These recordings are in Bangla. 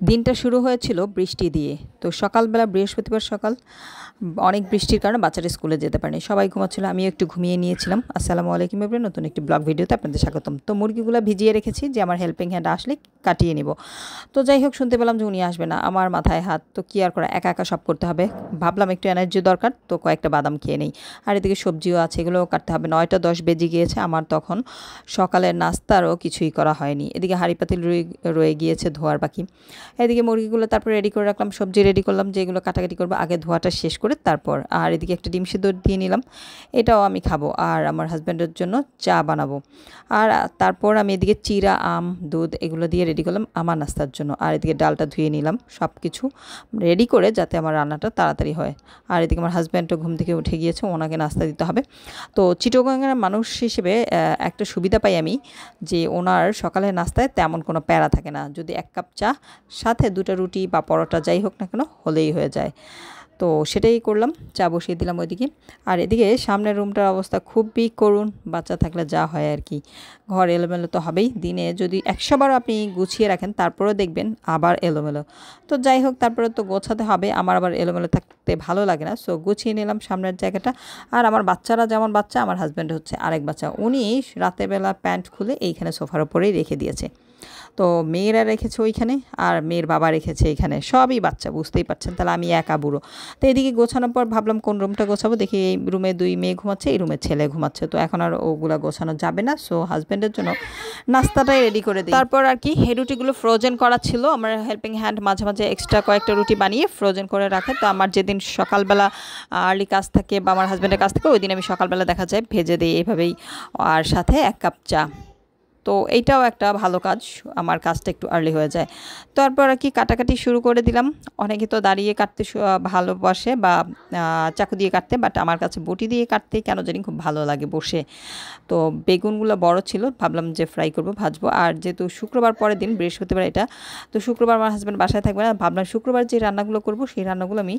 দিনটা শুরু হয়েছিল বৃষ্টি দিয়ে। তো সকালবেলা বৃহস্পতিবার সকাল অনেক বৃষ্টির কারণে বাচ্চারা স্কুলে যেতে পারেনি, সবাই ঘুমাচ্ছিল, আমিও একটু ঘুমিয়ে নিয়েছিলাম। আসসালামু আলাইকুম এভরিওয়ান, নতুন একটি ব্লগ ভিডিওতে আপনাদের স্বাগতম। তো মুরগিগুলো ভিজিয়ে রেখেছি যে আমার হেল্পিং হ্যান্ড আসলে কাটিয়ে নিব। তো যাই হোক, শুনতে পেলাম যে উনি আসবে না, আমার মাথায় হাত, তো কি আর করা, একা একা সব করতে হবে। ভাবলাম একটু এনার্জি দরকার, তো কয়েকটা বাদাম খেয়ে নেই। আর এদিকে সবজিও আছে, এগুলোও কাটতে হবে। 9টা 10 বেজে গিয়েছে, আমার তখন সকালের নাস্তারও কিছুই করা হয়নি। এদিকে হাঁড়ি পাতিল রয়ে গিয়েছে ধোয়ার বাকি। এদিকে মুরগিগুলো তারপর রেডি করে রাখলাম, সবজি রেডি করলাম, যেগুলো কাটাকাটি করবো আগে ধোয়াটা শেষ করে তারপর। আর এদিকে একটা ডিম সিদ্ধ দিয়ে নিলাম, এটাও আমি খাবো, আর আমার হাজব্যান্ডের জন্য চা বানাবো। আর তারপর আমি এদিকে চিরা, আম, দুধ এগুলো দিয়ে রেডি করলাম আমার নাস্তার জন্য। আর এদিকে ডালটা ধুয়ে নিলাম, সব কিছু রেডি করে যাতে আমার রান্নাটা তাড়াতাড়ি হয়। আর এদিকে আমার হাজব্যান্ডও ঘুম থেকে উঠে গিয়েছে, ওনাকে নাস্তা দিতে হবে। তো চিটাগাংয়ের মানুষ হিসেবে একটা সুবিধা পাই আমি, যে ওনার সকালের নাস্তায় তেমন কোনো প্যারা থাকে না। যদি 1 কাপ চা সাথে 2টা রুটি বা পরোটা যাই হোক না কেন হলেই হয়ে যায়। তো সেটাই করলাম, চা বসিয়ে দিলাম ওইদিকে। আর এদিকে সামনের রুমটার অবস্থা খুবই করুণ, বাচ্চা থাকলে যা হয় আর কি। ঘর এলোমেলো তো হবেই, দিনে যদি 100বার আপনি গুছিয়ে রাখেন তারপরেও দেখবেন আবার এলোমেলো। তো যাই হোক, তারপরে তো গোছাতে হবে, আমার আবার এলোমেলো থাকতে ভালো লাগে না। সো গুছিয়ে নিলাম সামনের জায়গাটা। আর আমার বাচ্চারা যেমন বাচ্চা, আমার হাজব্যান্ড হচ্ছে আরেক বাচ্চা। উনি রাতের বেলা প্যান্ট খুলে এইখানে সোফার ওপরেই রেখে দিয়েছে। তো মেয়েরা রেখেছে ওইখানে, আর মেয়ের বাবা রেখেছে এখানে, সবই বাচ্চা, বুঝতেই পারছেন। তাহলে আমি একা বুড়ো। তো এদিকে গোছানোর পর ভাবলাম কোন রুমটা গোছাবো, দেখি এই রুমে 2 মেয়ে ঘুমাচ্ছে, এই রুমে ছেলে ঘুমাচ্ছে। তো এখন আর ওগুলা গোছানো যাবে না। সো হাজব্যান্ডের জন্য নাস্তাটাই রেডি করে দিই। তারপর আর কি, এই রুটিগুলো ফ্রোজেন করা ছিল। আমার হেল্পিং হ্যান্ড মাঝে মাঝে এক্সট্রা কয়েকটা রুটি বানিয়ে ফ্রোজেন করে রাখে। তো আমার যেদিন সকালবেলা আর্লি কাজ থাকে বা আমার হাজব্যান্ডের কাজ থাকে, ওই দিন আমি সকালবেলা দেখা যায় ভেজে দিই এভাবেই, আর সাথে 1 কাপ চা। তো এইটাও একটা ভালো কাজ, আমার কাজটা একটু আর্লি হয়ে যায়। তারপর আর কি কাটাকাটি শুরু করে দিলাম। অনেকে তো দাঁড়িয়ে কাটতে ভালোবাসে বা চাকু দিয়ে কাটতে, বাট আমার কাছে বটি দিয়ে কাটতে কেন জানি খুব ভালো লাগে বসে। তো বেগুনগুলো বড় ছিল, ভাবলাম যে ফ্রাই করব, ভাজবো। আর যেহেতু শুক্রবার পরের দিন, বৃহস্পতিবার এটা, তো শুক্রবার আমার হাজব্যান্ড বাসায় থাকবে না, ভাবলাম শুক্রবার যে রান্নাগুলো করব সেই রান্নাগুলো আমি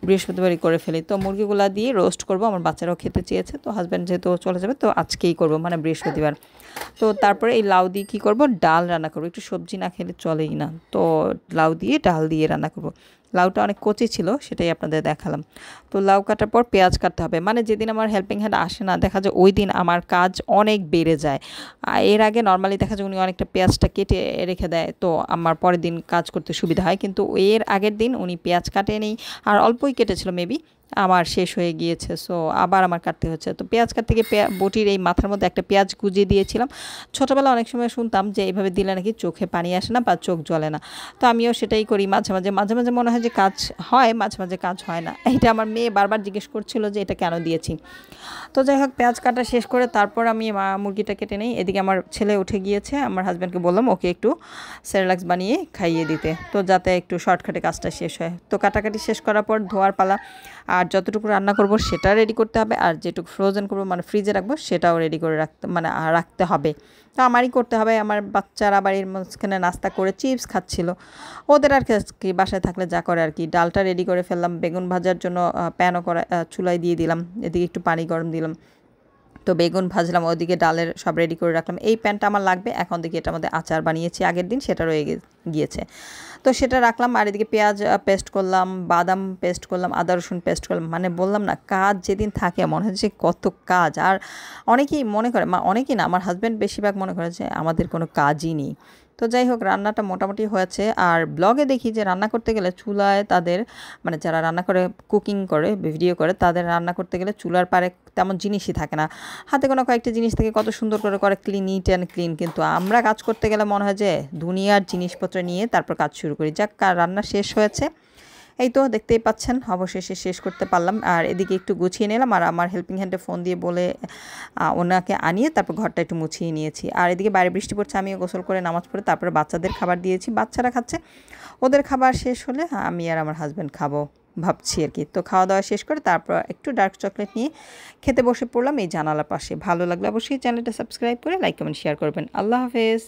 বৃহস্পতিবারই করে ফেলি। তো মুরগিগুলো দিয়ে রোস্ট করব, আমার বাচ্চারাও খেতে চেয়েছে। তো হাজব্যান্ড যেহেতু চলে যাবে, তো আজকেই করব, মানে বৃহস্পতিবার। তো তারপরে এই লাউ দিয়ে কী করবো, ডাল রান্না করবো। একটু সবজি না খেলে চলেই না, তো লাউ দিয়ে ডাল দিয়ে রান্না করব। লাউটা অনেক কচি ছিল, সেটাই আপনাদের দেখালাম। তো লাউ কাটার পর পেঁয়াজ কাটতে হবে, মানে যেদিন আমার হেল্পিং হ্যান্ড আসে না, দেখা যায় ওই দিন আমার কাজ অনেক বেড়ে যায়। এর আগে নর্মালি দেখা যায় উনি অনেকটা পেঁয়াজটা কেটে রেখে দেয়, তো আমার পরের দিন কাজ করতে সুবিধা হয়। কিন্তু এর আগের দিন উনি পেঁয়াজ কাটেনি, আর অল্পই কেটেছিল মেবি, আমার শেষ হয়ে গিয়েছে। সো আবার আমার কাটতে হচ্ছে। তো পেঁয়াজ কাটতে গিয়ে বটির এই মাথার মধ্যে একটা পেঁয়াজ গুজিয়ে দিয়েছিলাম। ছোটোবেলা অনেক সময় শুনতাম যে এইভাবে দিলে নাকি চোখে পানি আসে না বা চোখ জ্বলে না। তো আমিও সেটাই করি মাঝে মাঝে। মাঝে মাঝে মনে হয় যে কাজ হয়, মাঝে মাঝে কাজ হয় না। এটা আমার মেয়ে বারবার জিজ্ঞেস করছিল যে এটা কেন দিয়েছি। তো যাই হোক, পেঁয়াজ কাটা শেষ করে তারপর আমি মুরগিটা কেটে নেই। এদিকে আমার ছেলে উঠে গিয়েছে, আমার হাজব্যান্ডকে বললাম ওকে একটু সেরেলাক্স বানিয়ে খাইয়ে দিতে, তো যাতে একটু শর্টকাটে কাজটা শেষ হয়। তো কাটাকাটি শেষ করার পর ধোয়ার পালা। আর যতটুকু রান্না করব সেটা রেডি করতে হবে, আর যেটুকু ফ্রোজেন করব মানে ফ্রিজে রাখবো সেটাও রেডি করে রাখতে হবে। তো আমারই করতে হবে। আমার বাচ্চারা বাড়ির মাঝখানে নাস্তা করে চিপস খাচ্ছিল, ওদের আর কি বাসায় থাকলে যা করে আর কি। ডালটা রেডি করে ফেললাম, বেগুন ভাজার জন্য প্যানও করা চুলায় দিয়ে দিলাম, এদিকে একটু পানি গরম দিলাম। তো বেগুন ভাজলাম, ওদিকে ডালের সব রেডি করে রাখলাম। এই প্যানটা আমার লাগবে এখন, দেখি এটার মধ্যে আচার বানিয়েছি আগের দিন, সেটা রয়ে গিয়েছে। তো সেটা রাখলাম। আর এদিকে পেঁয়াজ পেস্ট করলাম, বাদাম পেস্ট করলাম, আদা রসুন পেস্ট করলাম। মানে বললাম না, কাজ যেদিন থাকে মনে হচ্ছে কত কাজ। আর অনেকেই মনে করে, অনেকেই না, আমার হাজব্যান্ড বেশিরভাগ মনে করে যে আমাদের কোনো কাজই নেই। তো যাই হোক, রান্নাটা মোটামুটি হয়েছে। আর ব্লগে দেখি যে রান্না করতে গেলে চুলায় তাদের, মানে যারা রান্না করে, কুকিং করে, ভিডিও করে, তাদের রান্না করতে গেলে চুলার পারে তেমন জিনিসই থাকে না, হাতে কোনো কয়েকটা জিনিস থেকে কত সুন্দর করে করে নিট অ্যান্ড ক্লিন। কিন্তু আমরা কাজ করতে গেলে মনে হয় যে দুনিয়ার জিনিসপত্র নিয়ে তারপর কাজ শুরু করি। যাক, রান্না শেষ হয়েছে, এই তো দেখতেই পাচ্ছেন, অবশেষে শেষ করতে পারলাম। আর এদিকে একটু গুছিয়ে নিলাম, আর আমার হেল্পিং হ্যান্ডে ফোন দিয়ে বলে ওনাকে আনিয়ে তারপর ঘরটা একটু মুছিয়ে নিয়েছি। আর এদিকে বাইরে বৃষ্টি পড়ছে, আমিও গোসল করে নামাজ পড়ে তারপরে বাচ্চাদের খাবার দিয়েছি, বাচ্চারা খাচ্ছে। ওদের খাবার শেষ হলে আমি আর আমার হাজব্যান্ড খাবো ভাবছি আর কি। তো খাওয়া দাওয়া শেষ করে তারপর একটু ডার্ক চকলেট নিয়ে খেতে বসে পড়লাম এই জানালার পাশে। ভালো লাগলে অবশ্যই চ্যানেলটা সাবস্ক্রাইব করে লাইক কমেন্ট শেয়ার করবেন। আল্লাহ হাফেজ।